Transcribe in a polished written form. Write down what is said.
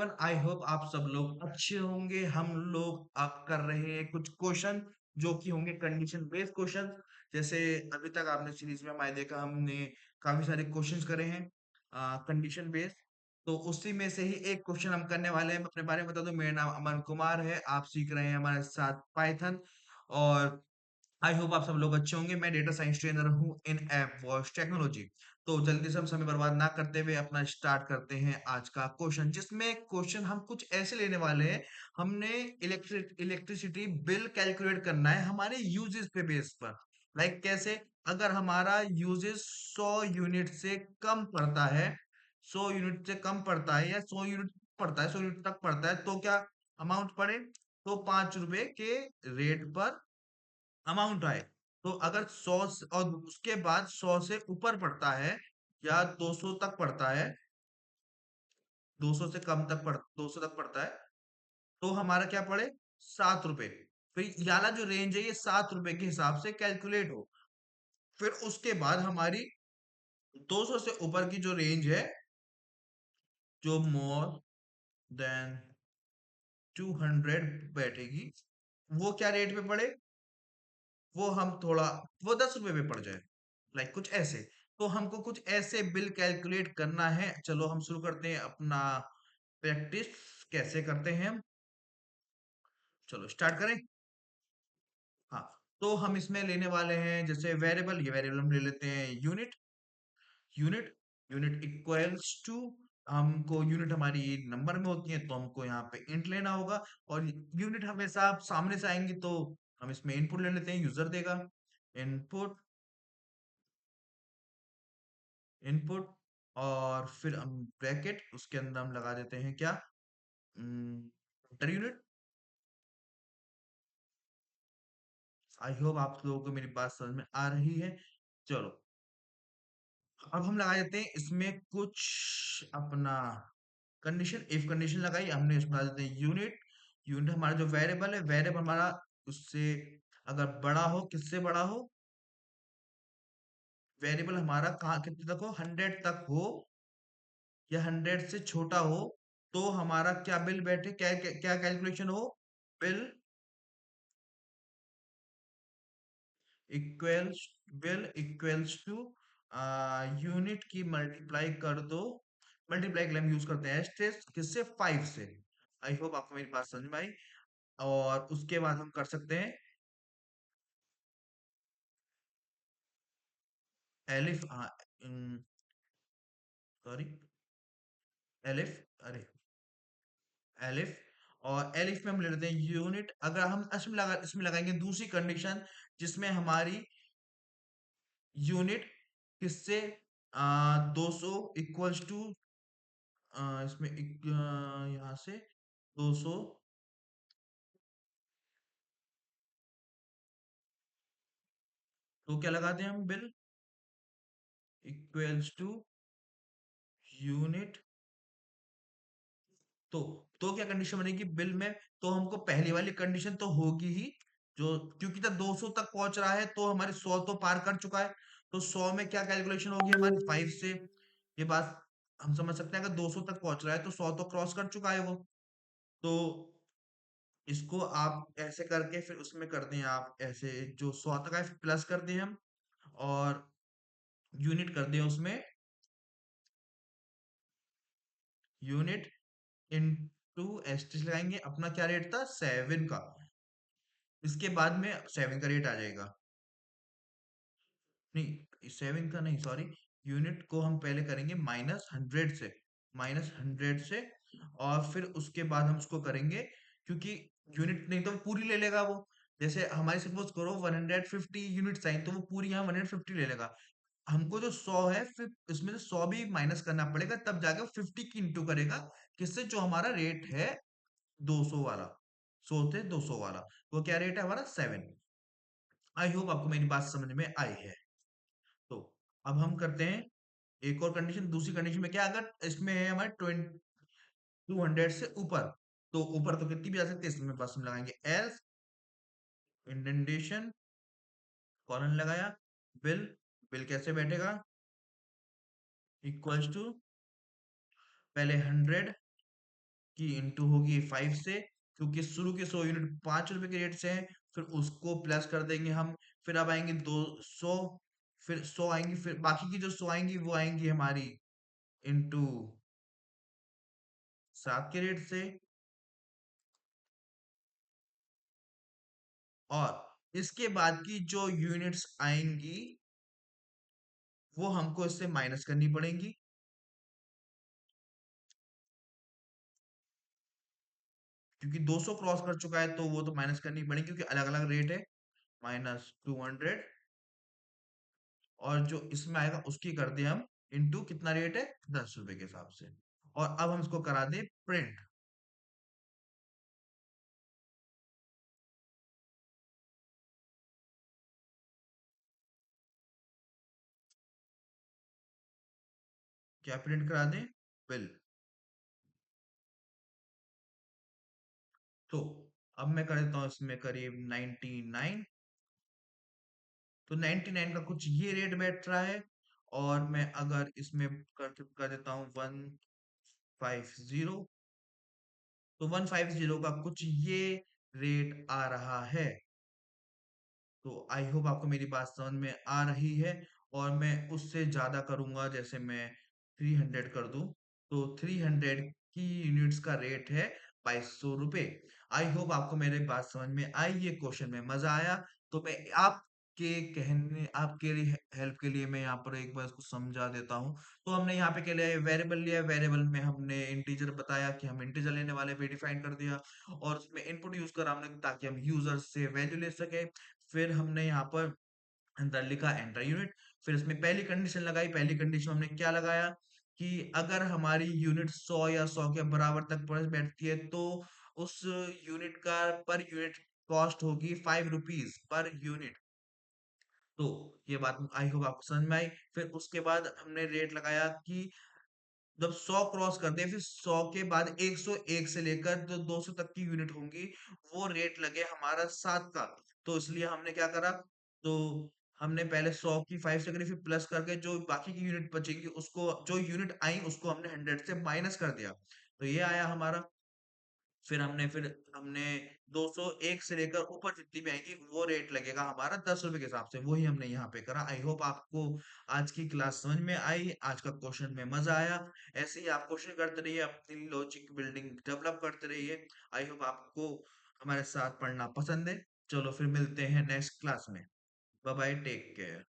Everyone, I hope आप सब लोग अच्छे होंगे। हम लोग आप कर रहे हैं कुछ क्वेश्चन जो कि होंगे कंडीशन बेस्ड क्वेश्चन। जैसे अभी तक आपने सीरीज में हमारे देखा, हमने काफी सारे क्वेश्चंस करे हैं कंडीशन बेस्ड। तो उसी में से ही एक क्वेश्चन हम करने वाले हैं। मैं अपने बारे में बता दूं, मेरा नाम अमन कुमार है। आप सीख रहे हैं हमारे साथ पाइथन। और आई होप आप सब लोग अच्छे होंगे। मैं डेटा साइंस ट्रेनर हूँ इन एप वॉश टेक्नोलॉजी। तो जल्दी से हम समय बर्बाद ना करते हुए अपना स्टार्ट करते हैं आज का क्वेश्चन, जिसमें क्वेश्चन हम कुछ ऐसे लेने वाले हैं। हमने इलेक्ट्रिसिटी बिल कैलकुलेट करना है हमारे यूजेस पे बेस पर। लाइक कैसे? अगर हमारा यूजेस 100 यूनिट से कम पड़ता है, 100 यूनिट से कम पड़ता है या 100 यूनिट पड़ता है, 100 यूनिट तक पड़ता है, तो क्या अमाउंट पड़े? तो 5 रुपए के रेट पर अमाउंट आए। तो अगर 100 और उसके बाद 100 से ऊपर पड़ता है या 200 तक पड़ता है, 200 से कम तक 200 तक पड़ता है, तो हमारा क्या पड़े? 7 रुपए। फिर ये वाला जो रेंज है ये 7 रुपए के हिसाब से कैलकुलेट हो। फिर उसके बाद हमारी 200 से ऊपर की जो रेंज है, जो मोर देन 200 बैठेगी, वो क्या रेट पे पड़े? वो हम थोड़ा, वो 10 रुपए पे पड़ जाए। लाइक कुछ ऐसे। तो हमको कुछ ऐसे बिल कैलकुलेट करना है। चलो हम शुरू करते हैं अपना प्रैक्टिस। कैसे करते हैं हम? चलो स्टार्ट करें। हाँ, तो हम इसमें लेने वाले हैं जैसे वेरिएबल। ये वेरिएबल हम ले लेते हैं unit. Unit unit equals to, हमको यूनिट हमारी नंबर में होती है तो हमको यहाँ पे इंट लेना होगा। और यूनिट हमेशा आप सामने से आएंगी तो हम इसमें इनपुट ले लेते हैं, यूजर देगा इनपुट। इनपुट और फिर हम ब्रैकेट, उसके अंदर हम लगा देते हैं क्या? Inter unit. आई होप आप लोगों को मेरी बात समझ में आ रही है। चलो, अब हम लगा देते हैं इसमें कुछ अपना कंडीशन। इफ कंडीशन लगाई हमने, इसमें लगा देते हैं यूनिट। यूनिट हमारा जो वेरिएबल है, वेरिएबल हमारा उससे अगर बड़ा हो, किससे बड़ा हो? वेरिएबल हमारा कहाँ कितने तक हो? 100 तक हो या 100 से छोटा हो, तो हमारा क्या बिल बैठे, क्या क्या, क्या कैलकुलेशन हो? Bill equals bill equals to unit की मल्टीप्लाई कर दो। मल्टीप्लाई के लिए हम यूज करते हैं एस्टेस, किससे? 5 से। आई होप आपको मेरी बात समझ में आई। और उसके बाद हम कर सकते हैं एलिफ। सॉरी, एलिफ, अरे एलिफ। और एलिफ में हम ले लेते हैं यूनिट। अगर हम इसमें लगाएंगे दूसरी कंडीशन, जिसमें हमारी यूनिट किससे 200 इक्वल्स टू, इसमें यहाँ से 200, तो क्या लगाते हैं हम? Bill equals to unit. तो तो क्या कंडीशन बनेगी बिल में? तो हमको पहली वाली कंडीशन तो होगी ही, जो क्योंकि तक 200 तक पहुंच रहा है तो हमारी 100 तो पार कर चुका है। तो 100 में क्या कैलकुलेशन होगी हमारी? 5 से। ये बात हम समझ सकते हैं, अगर 200 तक पहुंच रहा है तो 100 तो क्रॉस कर चुका है वो। तो इसको आप ऐसे करके फिर उसमें कर दें, आप ऐसे जो 100 तक है प्लस कर दें हम, और यूनिट कर दें उसमें। यूनिट इनटू एस्टिस लगाएंगे, अपना क्या रेट था? 7 का। इसके बाद में 7 का रेट आ जाएगा। नहीं, 7 का नहीं, सॉरी। यूनिट को हम पहले करेंगे -100 से, -100 से। और फिर उसके बाद हम उसको करेंगे, क्योंकि यूनिट नहीं तो वो पूरी ले लेगा वो। जैसे हमारी सपोज करो 150 यूनिट आई, तो वो पूरी यहाँ 150 ले लेगा। हमको जो 100 है, फिर इसमें से 100 भी माइनस करना पड़ेगा, तब जाके वो 50 की इंटू करेगा। किससे? जो हमारा रेट है 200 वाला, 100 से 200 वाला। वो क्या रेट है हमारा? 7। आई होप आपको मेरी बात समझ में आई है। तो अब हम करते हैं एक और कंडीशन। दूसरी कंडीशन में क्या? अगर इसमें है हमारे 200 से ऊपर, तो ऊपर तो कितनी भी आ सकती है, इसमें बस हम लगाएंगे एल्स इंडेंटेशन, कॉलन लगाया, बिल। बिल कैसे बैठेगा? इक्वल्स टू, पहले 100 की इंटू होगी 5 से, क्योंकि शुरू के 100 यूनिट 5 रुपए के रेट से है। फिर उसको प्लस कर देंगे हम। फिर अब आएंगे 200, फिर 100 आएंगी, फिर बाकी की जो 100 आएंगी वो आएंगी हमारी इंटू 7 के रेट से। और इसके बाद की जो यूनिट्स आएंगी वो हमको इससे माइनस करनी पड़ेंगी, क्योंकि 200 क्रॉस कर चुका है तो वो तो माइनस करनी पड़ेगी, क्योंकि अलग अलग रेट है। -200, और जो इसमें आएगा उसकी कर दे हम इंटू कितना रेट है, 10 रुपए के हिसाब से। और अब हम इसको करा दे प्रिंट। क्या प्रिंट करा दें? बिल। तो अब मैं कर देता हूँ इसमें करीब 99। तो 99 का कुछ ये रेट बैठ रहा है। और मैं अगर इसमें कर देता हूँ 150, तो 150 का कुछ ये रेट आ रहा है। तो आई होप आपको मेरी बात समझ में आ रही है। और मैं उससे ज्यादा करूंगा, जैसे मैं 300 कर दूं, तो 300 की यूनिट्स का रेट है 2200 रुपये। आई होप आपको मेरी बात समझ में आई, ये क्वेश्चन में मजा आया। तो मैं आपके कहने, आपके हेल्प के लिए मैं यहाँ पर एक बार इसको समझा देता हूँ। तो हमने यहाँ पे के लिए वेरिएबल लिया, वेरिएबल में हमने इंटीजर बताया कि हम इंटीजर लेने वाले पे डिफाइन कर दिया। और उसमें इनपुट यूज करा हमने ताकि हम यूजर से वैल्यू ले सके। फिर हमने यहाँ पर अंदर लिखा एंटर यूनिट। फिर इसमें पहली कंडीशन लगाई, पहली कंडीशन हमने क्या लगाया कि अगर हमारी यूनिट 100 या 100 के बराबर तक पहुंच बैठती है तो उस यूनिट का पर यूनिट कॉस्ट होगी 5 रुपीज पर यूनिट। तो ये बात आई होप आपको समझ में आई। फिर उसके बाद हमने रेट लगाया कि जब 100 क्रॉस कर दे, फिर 100 के बाद 101 से लेकर जो 200 तक की यूनिट होंगी वो रेट लगे हमारा 7 का। तो इसलिए हमने क्या करा, तो हमने पहले 100 की 5 से करी, फिर प्लस करके जो बाकी की यूनिट बचेगी उसको, जो यूनिट आई उसको हमने 100 से माइनस कर दिया। तो ये आया हमारा। फिर हमने 201 से लेकर ऊपर जितनी भी आएंगी वो रेट लगेगा हमारा 10 रुपए के हिसाब से, वही हमने यहाँ पे करा। आई होप आपको आज की क्लास समझ में आई, आज का क्वेश्चन में मजा आया। ऐसे ही आप क्वेश्चन करते रहिए, अपनी लॉजिक बिल्डिंग डेवलप करते रहिए। आई होप आपको हमारे साथ पढ़ना पसंद है। चलो फिर मिलते हैं नेक्स्ट क्लास में। Bye bye, take care.